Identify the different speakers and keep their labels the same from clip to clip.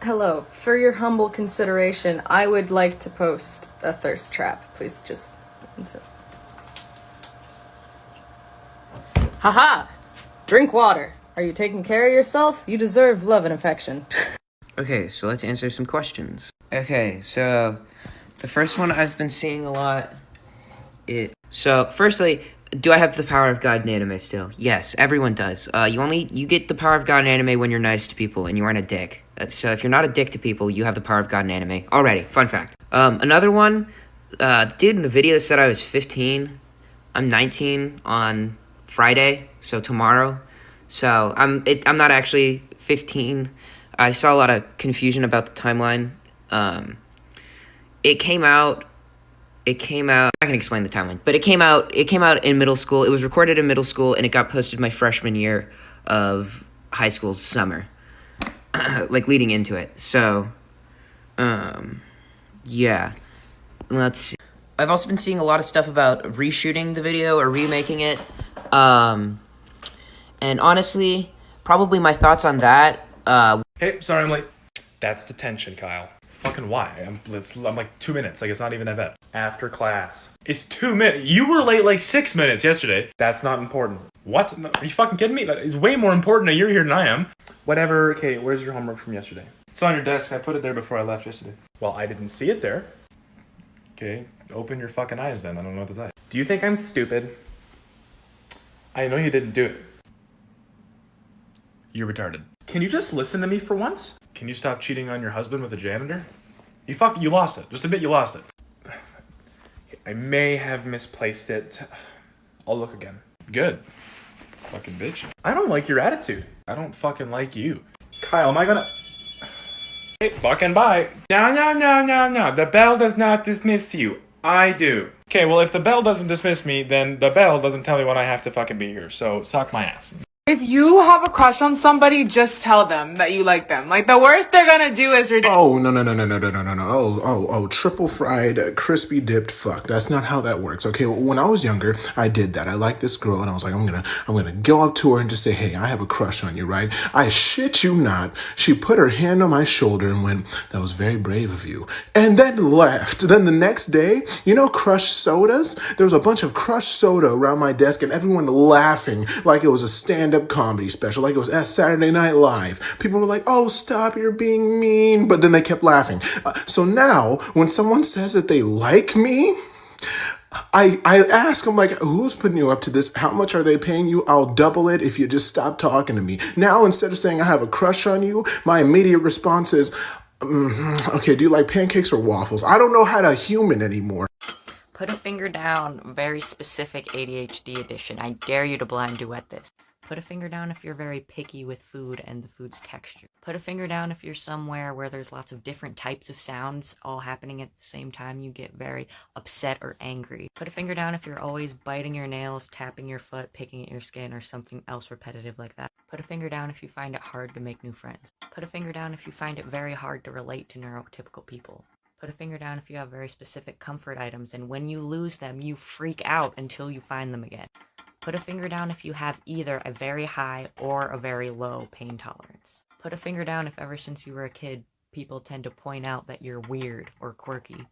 Speaker 1: Hello. For your humble consideration, I would like to post a thirst trap. Please just. Haha! Drink water. Are you taking care of yourself? You deserve love and affection.
Speaker 2: Okay, so let's answer some questions. Okay, so the first one I've been seeing a lot. Firstly, do I have the power of God in anime still? Yes, everyone does. You get the power of God in anime when you're nice to people and you aren't a dick. So if you're not a dick to people, you have the power of God in anime. Already, fun fact. Another one, dude in the video said I was 15. I'm 19 on Friday, so tomorrow. So I'm not actually 15. I saw a lot of confusion about the timeline. It came out, I can explain the timeline, but it came out in middle school. It was recorded in middle school, and it got posted my freshman year of high school's summer, like leading into it. So, yeah, let's see. I've also been seeing a lot of stuff about reshooting the video or remaking it. And honestly, probably my thoughts on that,
Speaker 3: Hey, sorry I'm late. That's detention, Kyle. Fucking why? I'm like 2 minutes. Like, it's not even that bad. After class. It's 2 minutes. You were late like 6 minutes yesterday. That's not important. What? No, are you fucking kidding me? It's way more important that you're here than I am. Whatever. Okay, where's your homework from yesterday? It's on your desk. I put it there before I left yesterday. Well, I didn't see it there. Okay, open your fucking eyes then. I don't know what to say. Do you think I'm stupid? I know you didn't do it. You're retarded. Can you just listen to me for once? Can you stop cheating on your husband with a janitor? You lost it. Just admit you lost it. Okay, I may have misplaced it. I'll look again. Good. Fucking bitch. I don't like your attitude. I don't fucking like you. Kyle, am I gonna... Hey, fucking bye. No. The bell does not dismiss you. I do. Okay, well, if the bell doesn't dismiss me, then the bell doesn't tell me when I have to fucking be here. So, suck my ass.
Speaker 4: If you have a crush on somebody, just tell them that you like them. Like, the worst they're gonna do is ridiculous.
Speaker 5: Oh, no. Oh, triple fried, crispy dipped fuck. That's not how that works. Okay, well, when I was younger, I did that. I liked this girl, and I was like, I'm gonna go up to her and just say, hey, I have a crush on you, right? I shit you not. She put her hand on my shoulder and went, that was very brave of you. And then left. Then the next day, you know crushed sodas? There was a bunch of crushed soda around my desk and everyone laughing like it was a stand-up comedy special, like it was at Saturday Night Live. People were like, oh, stop, you're being mean. But then they kept laughing. So now, when someone says that they like me, I ask them, like, who's putting you up to this? How much are they paying you? I'll double it if you just stop talking to me. Now, instead of saying I have a crush on you, my immediate response is, okay, do you like pancakes or waffles? I don't know how to human anymore.
Speaker 6: Put a finger down, very specific ADHD edition. I dare you to blind duet this. Put a finger down if you're very picky with food and the food's texture. Put a finger down if you're somewhere where there's lots of different types of sounds all happening at the same time. You get very upset or angry. Put a finger down if you're always biting your nails, tapping your foot, picking at your skin, or something else repetitive like that. Put a finger down if you find it hard to make new friends. Put a finger down if you find it very hard to relate to neurotypical people. Put a finger down if you have very specific comfort items, and when you lose them, you freak out until you find them again. Put a finger down if you have either a very high or a very low pain tolerance. Put a finger down if ever since you were a kid, people tend to point out that you're weird or quirky.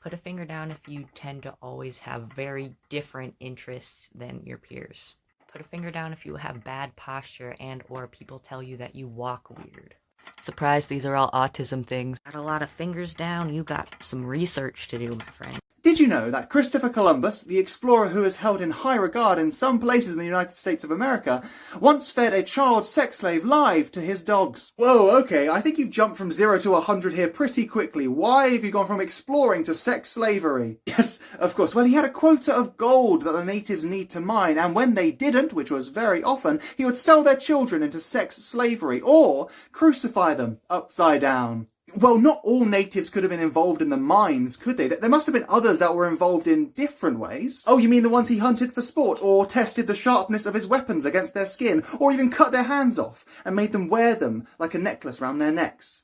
Speaker 6: Put a finger down if you tend to always have very different interests than your peers. Put a finger down if you have bad posture and or people tell you that you walk weird. Surprise, these are all autism things. Got a lot of fingers down, you got some research to do, my friend.
Speaker 7: Did you know that Christopher Columbus, the explorer who is held in high regard in some places in the United States of America, once fed a child sex slave live to his dogs? Whoa, okay, I think you've jumped from 0 to 100 here pretty quickly. Why have you gone from exploring to sex slavery? Yes, of course. Well, he had a quota of gold that the natives need to mine, and when they didn't, which was very often, he would sell their children into sex slavery, or crucify them upside down. Well, not all natives could have been involved in the mines, could they? There must have been others that were involved in different ways. Oh, you mean the ones he hunted for sport, or tested the sharpness of his weapons against their skin, or even cut their hands off and made them wear them like a necklace round their necks?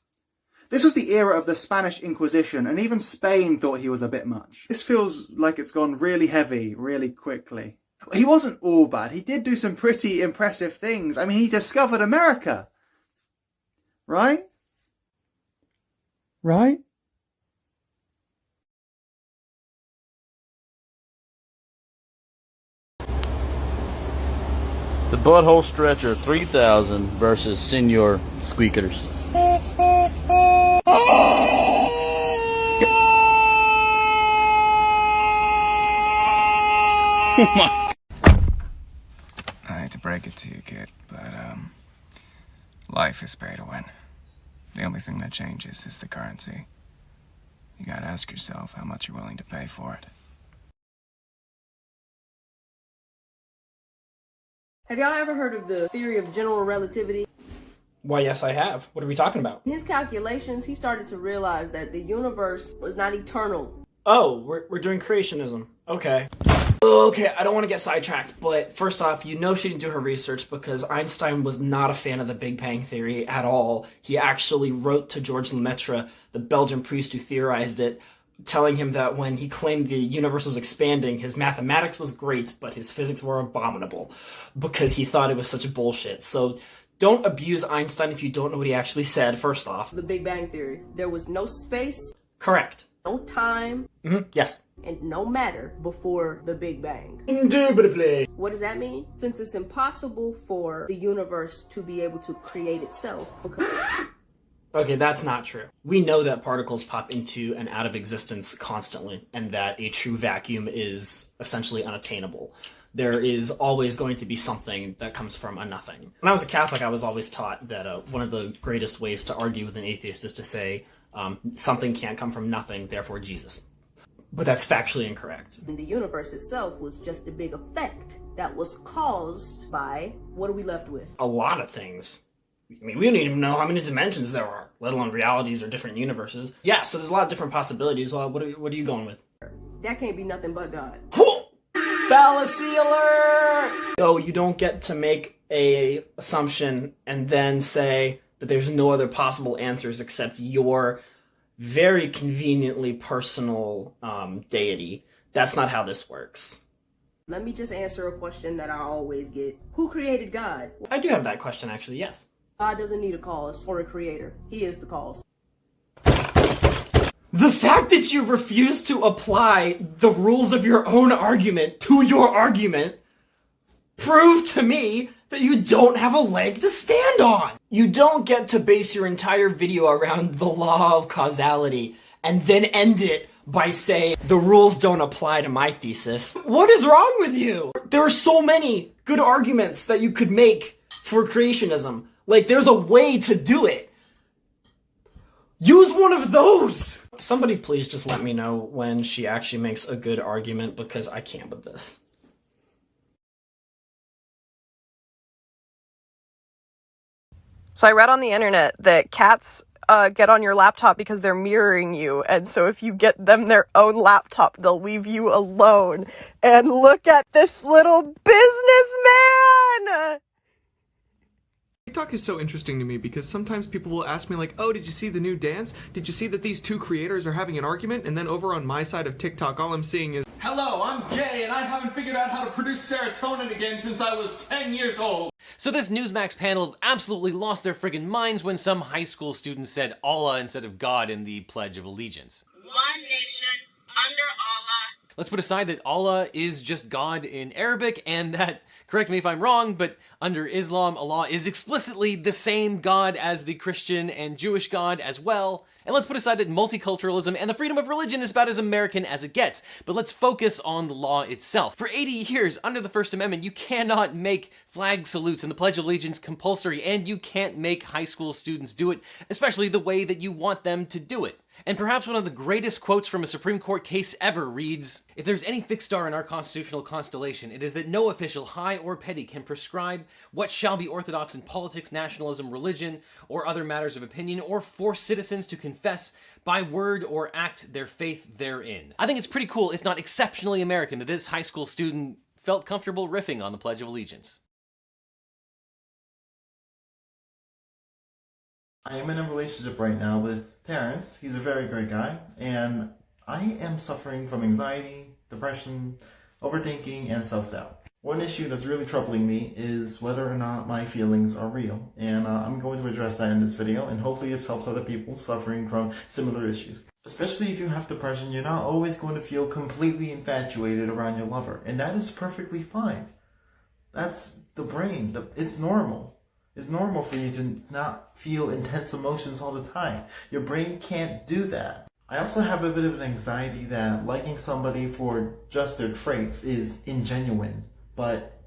Speaker 7: This was the era of the Spanish Inquisition, and even Spain thought he was a bit much. This feels like it's gone really heavy, really quickly. He wasn't all bad. He did do some pretty impressive things. I mean, he discovered America. Right? right?
Speaker 8: The Butthole Stretcher 3000 versus Senior Squeakers.
Speaker 9: I hate to break it to you, kid, but, life is pay to win. The only thing that changes is the currency. You gotta ask yourself how much you're willing to pay for it.
Speaker 10: Have y'all ever heard of the theory of general relativity?
Speaker 11: Why, yes, I have. What are we talking about?
Speaker 10: In his calculations, he started to realize that the universe was not eternal.
Speaker 11: Oh, we're doing creationism. Okay. Okay, I don't want to get sidetracked, but first off, you know she didn't do her research because Einstein was not a fan of the Big Bang Theory at all. He actually wrote to Georges Lemaitre, the Belgian priest who theorized it, telling him that when he claimed the universe was expanding, his mathematics was great, but his physics were abominable because he thought it was such bullshit. So don't abuse Einstein if you don't know what he actually said, first off.
Speaker 10: The Big Bang Theory. There was no space,
Speaker 11: Correct.
Speaker 10: no time,
Speaker 11: Yes.
Speaker 10: and no matter before the Big Bang.
Speaker 11: Indubitably.
Speaker 10: What does that mean? Since it's impossible for the universe to be able to create itself, because
Speaker 11: Okay, that's not true. We know that particles pop into and out of existence constantly, and that a true vacuum is essentially unattainable. There is always going to be something that comes from a nothing. When I was a Catholic, I was always taught that one of the greatest ways to argue with an atheist is to say something can't come from nothing, therefore Jesus. But that's factually incorrect.
Speaker 10: the universe itself was just a big effect that was caused by, what are we left with?
Speaker 11: A lot of things. I mean, we don't even know how many dimensions there are, let alone realities or different universes. Yeah, so there's a lot of different possibilities. Well, what are you going with?
Speaker 10: That can't be nothing but God.
Speaker 11: Fallacy alert! So you don't get to make a assumption and then say that there's no other possible answers except your very conveniently personal deity. That's not how this works.
Speaker 10: Let me just answer a question that I always get. Who created God?
Speaker 11: I do have that question, actually, yes.
Speaker 10: God doesn't need a cause or a creator. He is the cause.
Speaker 11: The fact that you refuse to apply the rules of your own argument to your argument prove to me that you don't have a leg to stand on. You don't get to base your entire video around the law of causality and then end it by saying the rules don't apply to my thesis. What is wrong with you? There are so many good arguments that you could make for creationism. Like, there's a way to do it. Use one of those! Somebody please just let me know when she actually makes a good argument, because I can't with this.
Speaker 12: So I read on the internet that cats get on your laptop because they're mirroring you, and so if you get them their own laptop, they'll leave you alone. And look at this little businessman!
Speaker 13: TikTok is so interesting to me because sometimes people will ask me like, oh, did you see the new dance? Did you see that these two creators are having an argument? And then over on my side of TikTok, all I'm seeing is,
Speaker 14: hello, I'm gay and I haven't figured out how to produce serotonin again since I was 10 years old.
Speaker 15: So this Newsmax panel absolutely lost their friggin' minds when some high school students said Allah instead of God in the Pledge of Allegiance.
Speaker 16: One nation, under Allah.
Speaker 15: Let's put aside that Allah is just God in Arabic, and that, correct me if I'm wrong, but under Islam, Allah is explicitly the same God as the Christian and Jewish God as well. And let's put aside that multiculturalism and the freedom of religion is about as American as it gets. But let's focus on the law itself. For 80 years, under the First Amendment, you cannot make flag salutes and the Pledge of Allegiance compulsory, and you can't make high school students do it, especially the way that you want them to do it. And perhaps one of the greatest quotes from a Supreme Court case ever reads, "If there's any fixed star in our constitutional constellation, it is that no official, high or petty, can prescribe what shall be orthodox in politics, nationalism, religion, or other matters of opinion, or force citizens to confess by word or act their faith therein." I think it's pretty cool, if not exceptionally American, that this high school student felt comfortable riffing on the Pledge of Allegiance.
Speaker 17: I am in a relationship right now with Terrence. He's a very great guy, and I am suffering from anxiety, depression, overthinking, and self-doubt. One issue that's really troubling me is whether or not my feelings are real, and I'm going to address that in this video, and hopefully this helps other people suffering from similar issues. Especially if you have depression, you're not always going to feel completely infatuated around your lover, and that is perfectly fine. That's the brain. It's normal. It's normal for you to not feel intense emotions all the time. Your brain can't do that. I also have a bit of an anxiety that liking somebody for just their traits is ingenuine. But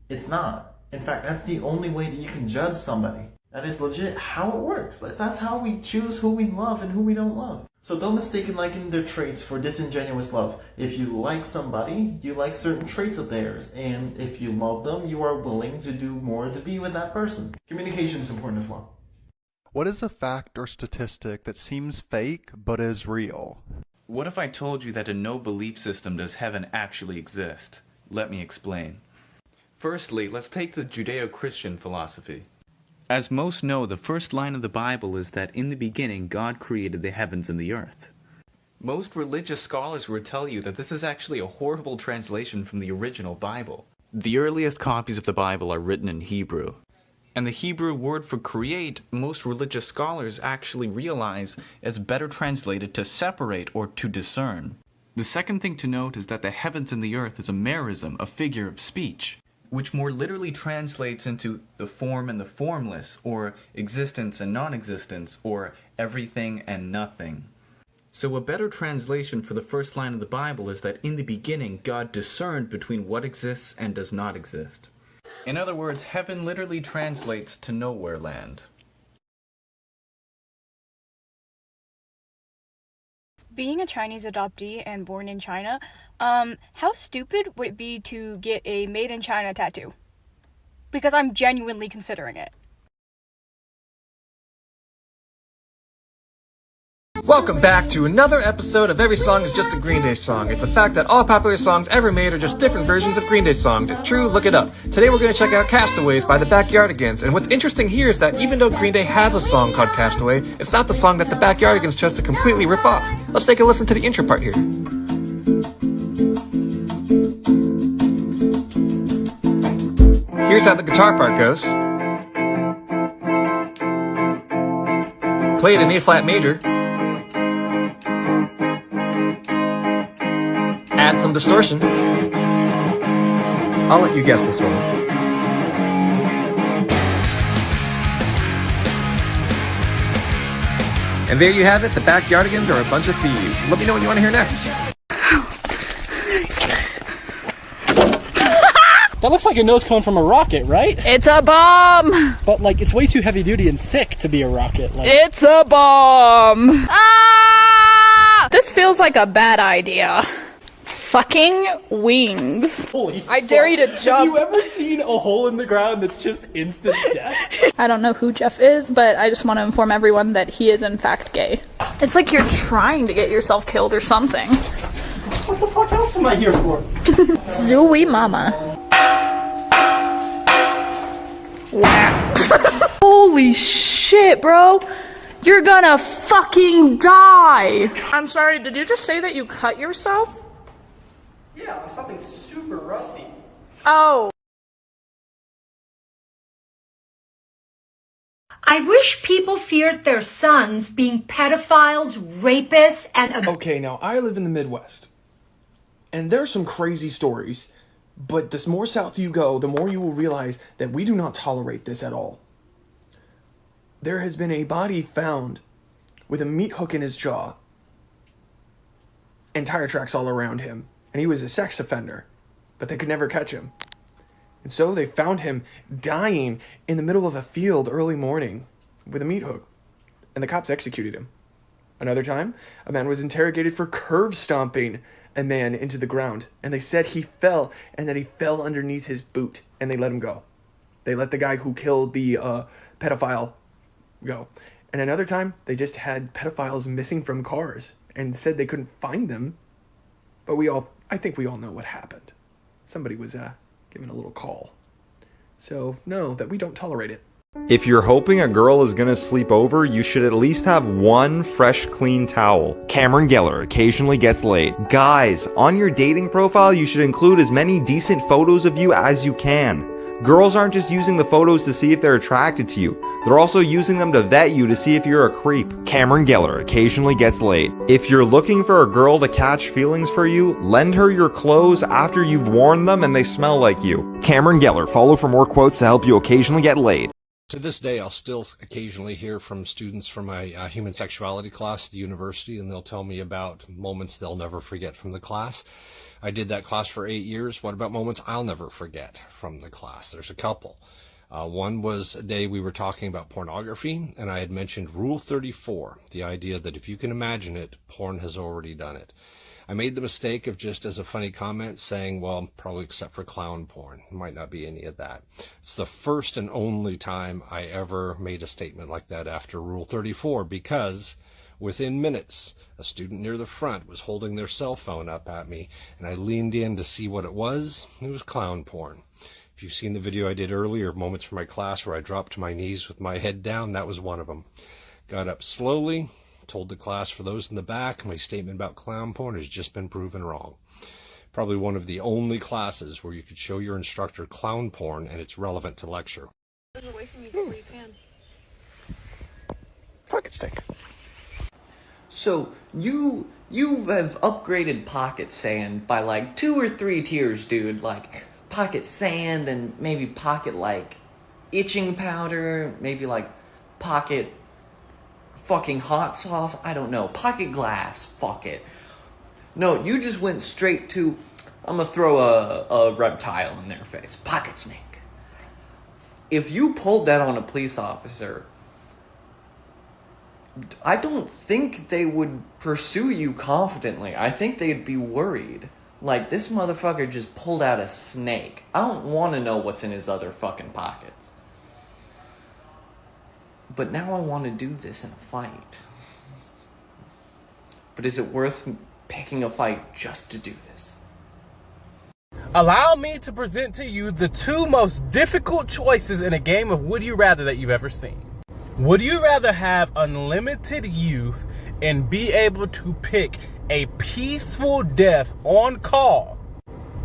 Speaker 17: it's not. In fact, that's the only way that you can judge somebody. That is legit how it works. That's how we choose who we love and who we don't love. So don't mistake liking their traits for disingenuous love. If you like somebody, you like certain traits of theirs. And if you love them, you are willing to do more to be with that person. Communication is important as well.
Speaker 18: What is a fact or statistic that seems fake but is real?
Speaker 19: What if I told you that in no belief system does heaven actually exist? Let me explain. Firstly, let's take the Judeo-Christian philosophy. As most know, the first line of the Bible is that in the beginning God created the heavens and the earth. Most religious scholars will tell you that this is actually a horrible translation from the original Bible. The earliest copies of the Bible are written in Hebrew. And the Hebrew word for create, most religious scholars actually realize is better translated to separate or to discern. The second thing to note is that the heavens and the earth is a merism, a figure of speech, which more literally translates into the form and the formless, or existence and non-existence, or everything and nothing. So a better translation for the first line of the Bible is that in the beginning God discerned between what exists and does not exist. In other words, heaven literally translates to nowhere land.
Speaker 20: Being a Chinese adoptee and born in China, how stupid would it be to get a Made in China tattoo? Because I'm genuinely considering it.
Speaker 13: Welcome back to another episode of Every Song is Just a Green Day Song. It's a fact that all popular songs ever made are just different versions of Green Day songs. It's true, look it up. Today we're going to check out Castaways by the Backyardigans. And what's interesting here is that even though Green Day has a song called Castaway, it's not the song that the Backyardigans chose to completely rip off. Let's take a listen to the intro part here. Here's how the guitar part goes. Played in A-flat major. Add some distortion. I'll let you guess this one. And there you have it, the Backyardigans are a bunch of thieves. Let me know what you want to hear next.
Speaker 11: That looks like a nose cone from a rocket, right?
Speaker 21: It's a bomb!
Speaker 11: But, like, it's way too heavy duty and thick to be a rocket. Like,
Speaker 21: it's a bomb! Ah! This feels like a bad idea. Fucking wings.
Speaker 11: Holy
Speaker 21: I dare you to jump.
Speaker 11: Have you ever seen a hole in the ground that's just instant death?
Speaker 21: I don't know who Jeff is, but I just want to inform everyone that he is in fact gay. It's like you're trying to get yourself killed or something.
Speaker 11: What the fuck else am I here for?
Speaker 21: Zooey mama. Wow. Holy shit, bro. You're gonna fucking die. I'm sorry, did you just say that you cut yourself?
Speaker 11: Yeah, something super rusty.
Speaker 21: Oh.
Speaker 22: I wish people feared their sons being pedophiles, rapists, and...
Speaker 23: Okay, now I live in the Midwest, and there are some crazy stories, but the more south you go, the more you will realize that we do not tolerate this at all. There has been a body found with a meat hook in his jaw and tire tracks all around him, and he was a sex offender, but they could never catch him. And so they found him dying in the middle of a field early morning with a meat hook, and the cops executed him. Another time, a man was interrogated for curve stomping a man into the ground, and they said he fell, and that he fell underneath his boot, and they let him go. They let the guy who killed the pedophile go. And another time, they just had pedophiles missing from cars, and said they couldn't find them, but I think we all know what happened. Somebody was given a little call. So, no, that we don't tolerate it.
Speaker 1: If you're hoping a girl is gonna sleep over, you should at least have one fresh, clean towel. Cameron Geller occasionally gets laid. Guys, on your dating profile, you should include as many decent photos of you as you can. Girls aren't just using the photos to see if they're attracted to you. They're also using them to vet you to see if you're a creep. Cameron Geller occasionally gets laid. If you're looking for a girl to catch feelings for you, lend her your clothes after you've worn them and they smell like you. Cameron Geller, follow for more quotes to help you occasionally get laid.
Speaker 2: To this day, I'll still occasionally hear from students from my human sexuality class at the university, and they'll tell me about moments they'll never forget from the class. I did that class for 8 years. What about moments I'll never forget from the class? There's a couple. One was a day we were talking about pornography, and I had mentioned Rule 34, the idea that if you can imagine it, porn has already done it. I made the mistake of just as a funny comment saying, well, probably except for clown porn. Might not be any of that. It's the first and only time I ever made a statement like that after Rule 34, because within minutes, a student near the front was holding their cell phone up at me, and I leaned in to see what it was. It was clown porn. If you've seen the video I did earlier of moments from my class where I dropped to my knees with my head down, that was one of them. Got up slowly, told the class, for those in the back, my statement about clown porn has just been proven wrong. Probably one of the only classes where you could show your instructor clown porn and it's relevant to lecture.
Speaker 21: Away from you before you can.
Speaker 23: Pocket stick.
Speaker 6: So, you have upgraded Pocket Sand by like 2 or 3 tiers, dude. Like, Pocket Sand, and maybe Pocket, like, itching powder, maybe like Pocket fucking hot sauce, I don't know. Pocket glass, fuck it. No, you just went straight to, I'm gonna throw a reptile in their face. Pocket snake. If you pulled that on a police officer, I don't think they would pursue you confidently. I think they'd be worried. Like, this motherfucker just pulled out a snake. I don't want to know what's in his other fucking pockets. But now I want to do this in a fight. But is it worth picking a fight just to do this?
Speaker 3: Allow me to present to you the 2 most difficult choices in a game of Would You Rather that you've ever seen. Would you rather have unlimited youth and be able to pick a peaceful death on call?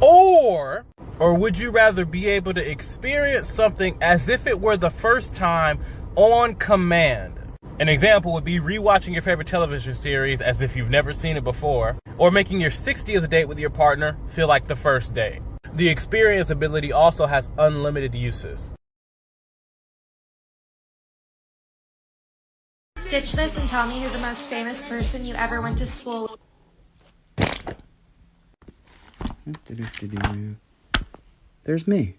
Speaker 3: Or would you rather be able to experience something as if it were the first time on command? An example would be rewatching your favorite television series as if you've never seen it before, or making your 60th date with your partner feel like the first date. The experience ability also has unlimited uses.
Speaker 24: Ditch this and tell me who the most famous person you ever went to school with.
Speaker 25: There's me.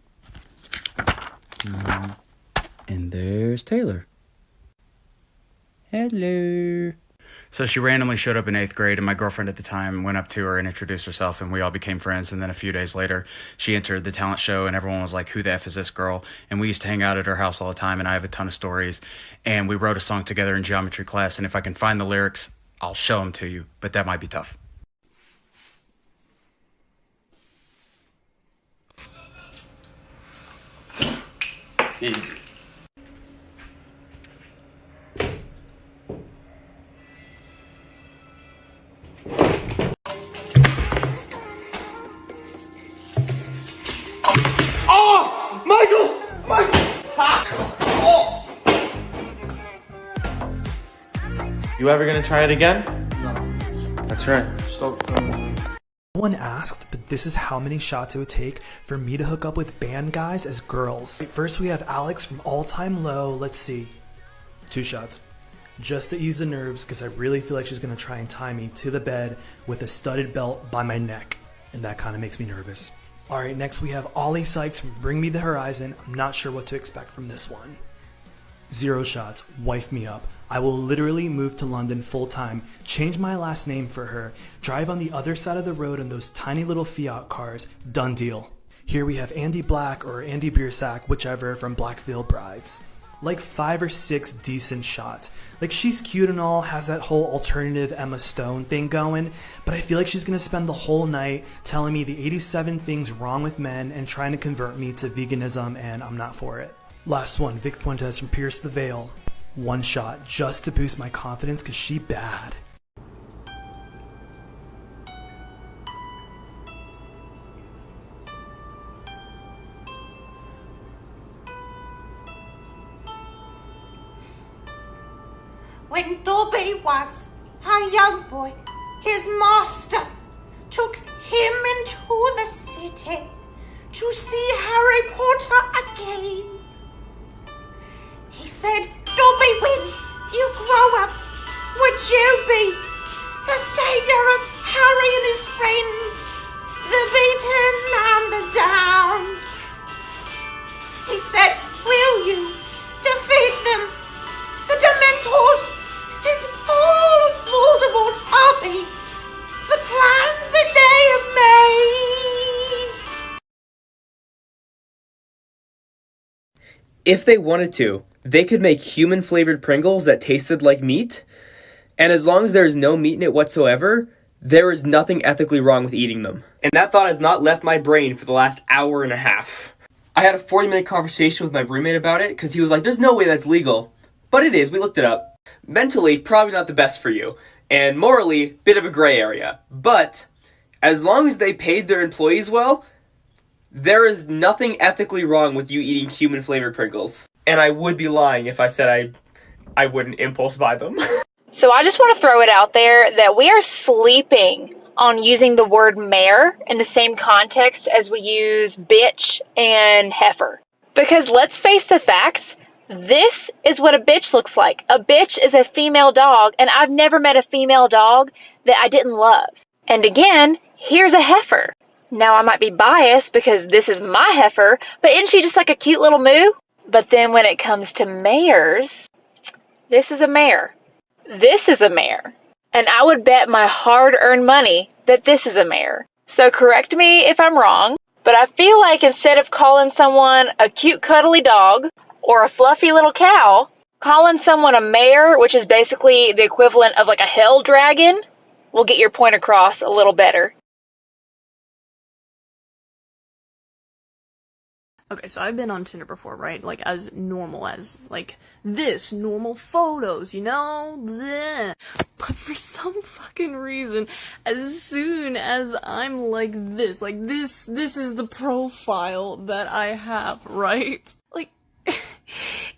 Speaker 25: And there's Taylor. Hello. So she randomly showed up in 8th grade, and my girlfriend at the time went up to her and introduced herself, and we all became friends. And then a few days later, she entered the talent show, and everyone was like, who the F is this girl? And we used to hang out at her house all the time, and I have a ton of stories. And we wrote a song together in geometry class, and if I can find the lyrics, I'll show them to you, but that might be tough. Easy.
Speaker 3: Oh! Michael! Oh!
Speaker 26: You ever gonna try it again?
Speaker 27: No.
Speaker 26: That's right.
Speaker 27: No one asked, but this is how many shots it would take for me to hook up with band guys as girls. First we have Alex from All Time Low. Let's see. 2 shots. Just to ease the nerves, because I really feel like she's going to try and tie me to the bed with a studded belt by my neck. And that kind of makes me nervous. Alright, next we have Ollie Sykes from Bring Me the Horizon. I'm not sure what to expect from this one. 0 shots. Wife me up. I will literally move to London full time, change my last name for her, drive on the other side of the road in those tiny little Fiat cars. Done deal. Here we have Andy Black or Andy Biersack, whichever, from Black Veil Brides. Like 5 or 6 decent shots. Like, she's cute and all, has that whole alternative Emma Stone thing going, but I feel like she's gonna spend the whole night telling me the 87 things wrong with men and trying to convert me to veganism, and I'm not for it. Last one, Vic Fuentes from Pierce the Veil. One shot, just to boost my confidence, cause she bad.
Speaker 4: When Dobby was a young boy, his master took him into the city to see Harry Potter again. He said, Dobby, when you grow up, would you be the savior of Harry and his friends, the beaten and the downed? He said, will you defeat them, the Dementors, and all of Voldemort's army, the plans that they have made?
Speaker 5: If they wanted to, they could make human-flavored Pringles that tasted like meat, and as long as there is no meat in it whatsoever, there is nothing ethically wrong with eating them. And that thought has not left my brain for the last hour and a half. I had a 40-minute conversation with my roommate about it, because he was like, there's no way that's legal. But it is, we looked it up. Mentally, probably not the best for you, and morally, bit of a gray area. But, as long as they paid their employees well, there is nothing ethically wrong with you eating human-flavored Pringles. And I would be lying if I said I wouldn't impulse buy them.
Speaker 21: So I just want to throw it out there that we are sleeping on using the word mare in the same context as we use bitch and heifer. Because let's face the facts, this is what a bitch looks like. A bitch is a female dog, and I've never met a female dog that I didn't love. And again, here's a heifer. Now I might be biased because this is my heifer, but isn't she just like a cute little moo? But then when it comes to mares, this is a mare. This is a mare. And I would bet my hard-earned money that this is a mare. So correct me if I'm wrong, but I feel like instead of calling someone a cute cuddly dog or a fluffy little cow, calling someone a mare, which is basically the equivalent of like a hell dragon, will get your point across a little better.
Speaker 7: Okay, so I've been on Tinder before, right? Like, as normal as, like, this, normal photos, you know? Bleh. But for some fucking reason, as soon as I'm like this is the profile that I have, right? Like,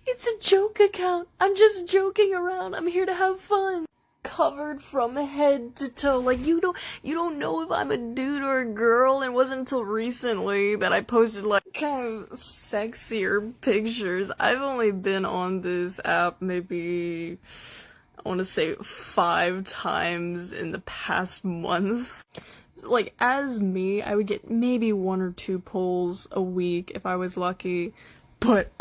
Speaker 7: it's a joke account. I'm just joking around. I'm here to have fun. Covered from head to toe. Like, you don't know if I'm a dude or a girl. It wasn't until recently that I posted like kind of sexier pictures. I've only been on this app maybe, I want to say 5 times in the past month. So, like, as me, I would get maybe 1 or 2 polls a week if I was lucky. But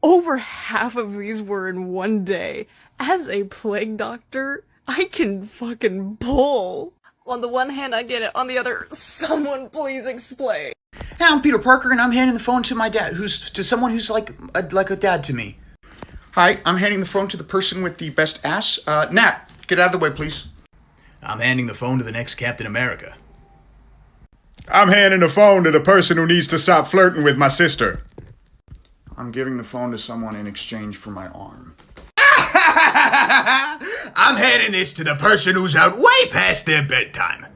Speaker 7: over half of these were in one day. As a plague doctor, I can fucking pull. On the one hand, I get it. On the other, someone please explain.
Speaker 8: Hey, I'm Peter Parker, and I'm handing the phone to my dad, to someone who's like a dad to me. Hi, I'm handing the phone to the person with the best ass. Nat, get out of the way, please. I'm handing the phone to the next Captain America.
Speaker 9: I'm handing the phone to the person who needs to stop flirting with my sister.
Speaker 8: I'm giving the phone to someone in exchange for my arm. I'm handing this to the person who's out way past their bedtime.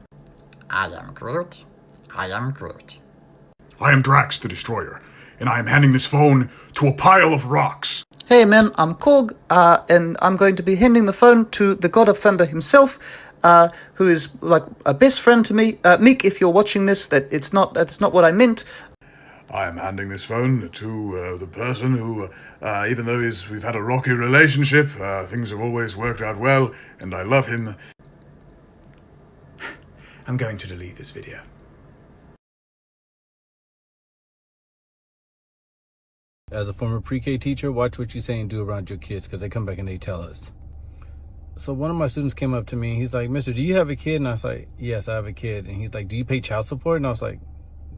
Speaker 10: I am Groot. I am Groot.
Speaker 9: I am Drax the Destroyer, and I am handing this phone to a pile of rocks.
Speaker 10: Hey man, I'm Korg, and I'm going to be handing the phone to the God of Thunder himself, who is like a best friend to me. Meek, if you're watching this, that's not what I meant.
Speaker 9: I am handing this phone to the person who, even though we've had a rocky relationship, things have always worked out well, and I love him.
Speaker 8: I'm going to delete this video.
Speaker 12: As a former pre-K teacher, watch what you say and do around your kids, because they come back and they tell us. So one of my students came up to me, he's like, "Mister, do you have a kid?" And I was like, "Yes, I have a kid." And he's like, "Do you pay child support?" And I was like,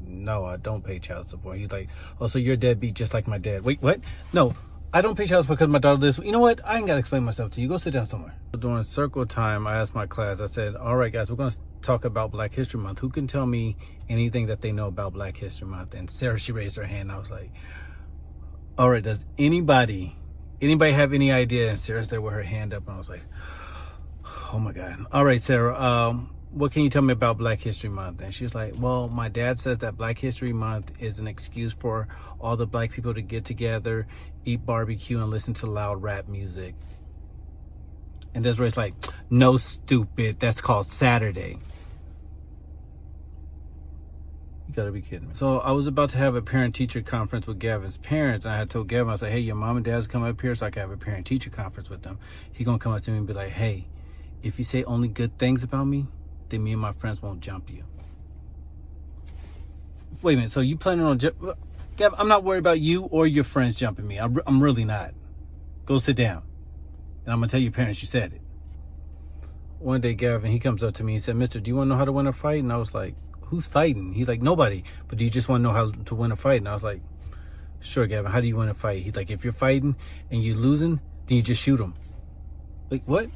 Speaker 12: "No, I don't pay child support." He's like, "Oh, so you're a deadbeat just like my dad." Wait, what? No, I don't pay child support because my daughter lives. You know what? I ain't got to explain myself to you. Go sit down somewhere. During circle time, I asked my class, I said, all right, guys, we're going to talk about Black History Month. Who can tell me anything that they know about Black History Month? And Sarah, she raised her hand. I was like, all right, does anybody have any idea? And Sarah's there with her hand up. And I was like, oh my God. All right, Sarah, what can you tell me about Black History Month? And she was like, well, my dad says that Black History Month is an excuse for all the black people to get together, eat barbecue, and listen to loud rap music. And Desiree's like, no, stupid, that's called Saturday. You gotta be kidding me. So I was about to have a parent-teacher conference with Gavin's parents, and I had told Gavin, I was like, hey, your mom and dad's come up here so I can have a parent-teacher conference with them. He gonna come up to me and be like, hey, if you say only good things about me, then me and my friends won't jump you. Wait a minute, so you planning on Gavin, I'm not worried about you or your friends jumping me. I'm really not. Go sit down. And I'm gonna tell your parents you said it. One day, Gavin, he comes up to me and said, mister, do you wanna know how to win a fight? And I was like, who's fighting? He's like, nobody. But do you just wanna know how to win a fight? And I was like, sure, Gavin, how do you win a fight? He's like, if you're fighting and you're losing, then you just shoot them. Like, what?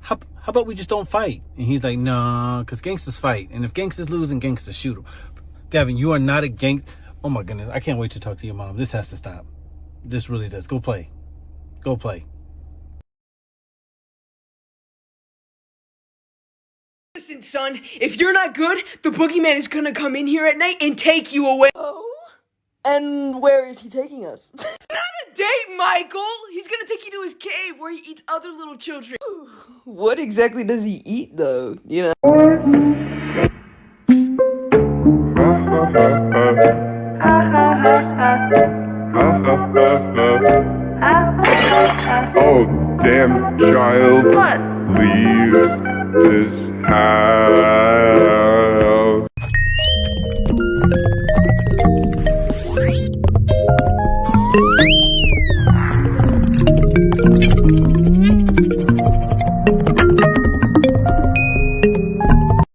Speaker 12: How about we just don't fight? And he's like, nah, because gangsters fight. And if gangsters lose, then gangsters shoot them. Gavin, you are not a gangster. Oh my goodness, I can't wait to talk to your mom. This has to stop. This really does. Go play. Go play.
Speaker 14: Listen, son, if you're not good, the boogeyman is gonna come in here at night and take you away.
Speaker 15: Oh? And where is he taking us?
Speaker 14: It's not a date, Michael! He's gonna take you to his cave where he eats other little children.
Speaker 15: What exactly does he eat, though? You know?
Speaker 16: Oh, damn child.
Speaker 14: What?
Speaker 16: Leave this house.